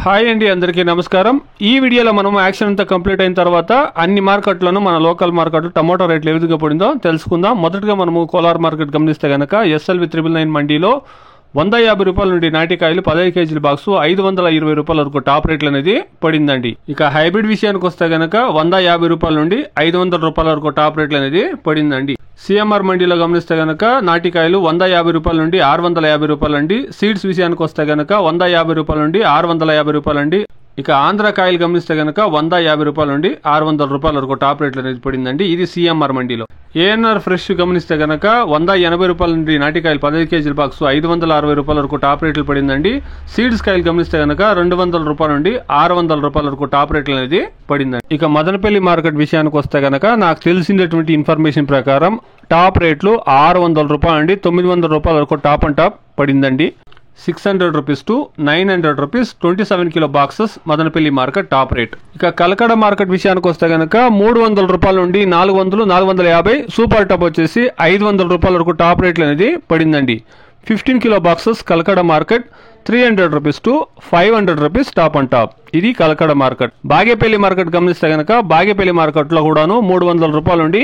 Hi అండి, అందరికీ నమస్కారం. ఈ వీడియోలో మనం యాక్షన్ అంతా కంప్లీట్ అయిన తర్వాత అన్ని మార్కెట్లను మన లోకల్ మార్కెట్ టమాటో రేట్లు ఏ విధంగా పడిందో తెలుసుకుందాం. మొదటగా మనము కోలార్ మార్కెట్ గమనిస్తే కనుక SLV 999 మండీలో 150 రూపాయల నుండి నాటికాయలు 15 కేజీల బాక్సు 520 రూపాయల వరకు టాప్ రేట్లు అనేది పడిందండి. ఇక హైబ్రిడ్ విషయానికి వస్తే కనుక 150 రూపాయల నుండి 500 రూపాయల వరకు టాప్ రేట్లు అనేది పడిందండి. CMR మండీలో గమనిస్తే గనక నాటికాయలు 150 రూపాయల నుండి 650 రూపాయలండి. సీడ్స్ విషయానికి వస్తే గనక 150 రూపాయల నుండి 650 రూపాయలండి. ఇక ఆంధ్ర కాయలు గమనిస్తే గనక 150 రూపాయల నుండి 600 రూపాయల వరకు టాప్ రేట్లు అనేది పడిందండి. ఇది CMR మండీలో. ANR ఫ్రెష్ గమనిస్తే గనక 180 రూపాయల నుండి నాటికాయలు 15 కేజీల బాక్స్ 560 రూపాయల వరకు టాప్ రేట్లు పడిందండి. సీడ్స్ కాయలు గమనిస్తే గనక 200 రూపాయల నుండి 600 రూపాయల వరకు టాప్ రేట్లు అనేది పడిందండి. ఇక మదనపల్లి మార్కెట్ విషయానికి వస్తే గనక నాకు తెలిసినటువంటి ఇన్ఫర్మేషన్ ప్రకారం టాప్ రేట్లు 600 రూపాయల నుండి 900 రూపాయల వరకు టాప్ అండ్ టాప్ పడిందండి. 600 rupees to 900 rupees 27 kilo boxes Madanapalle market top rate. ఇక కలకడ మార్కెట్ విషయానికి వస్తే గనక 300 రూపాయల నుండి 400 450 సూపర్ టాప్ వచ్చేసి 500 రూపాయల వరకు టాప్ రేట్లు అనేది పడిందండి. 15 kilo boxes Kalakada market 300 rupees to 500 rupees top and top. ఇది కలకడ మార్కెట్. బాగేపల్లి మార్కెట్ గమనిస్తే గనక బాగేపల్లి మార్కెట్ లో కూడాను 300 రూపాయల నుండి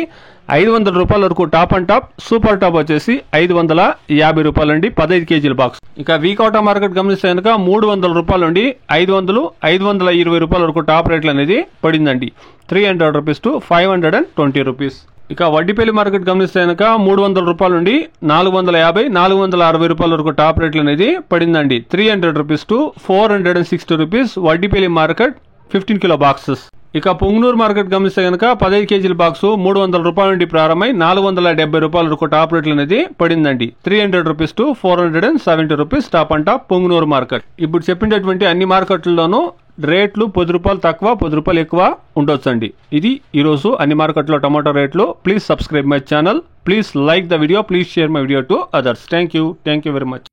500 రూపాయల వరకు top and top. Super top వచ్చేసి 550 రూపాయల నుండి 15 కేజీల బాక్స్. ఇక వీకోట మార్కెట్ గమనిస్తే గనక 300 రూపాయల నుండి 500 520 రూపాయల వరకు టాప్ రేట్లు అనేది పడిందండి. 300 రూపీస్ టు 520 రూపీస్. ఇక వడ్డిపల్లి మార్కెట్ గమనిస్తే కనుక 300 రూపాయల నుండి 450 460 రూపాయల వరకు టాప్ రేట్లు అనేది పడిందండి. 300 rupees to 460 rupees Vaddipalli market 15 kilo boxes. ఇక పొంగనూరు మార్కెట్ గమనిస్తే కనుక 15 కేజీల బాక్సు 300 రూపాయల నుండి ప్రారంభమై 470 రూపాయల వరకు టాప్ రేట్లు అనేది పడిందండి. 300 rupees to 470 rupees top and top Punganur market. ఇప్పుడు చెప్పినటువంటి అన్ని మార్కెట్లలోనూ రేట్లు 10 రూపాయలు తక్కువ 10 రూపాయలు ఎక్కువ ఉండొచ్చండి. ఇది ఈరోజు అన్ని మార్కెట్లో టమాటో రేట్లు. Please subscribe my channel. Please like the video. Please share my video to others. Thank you very much.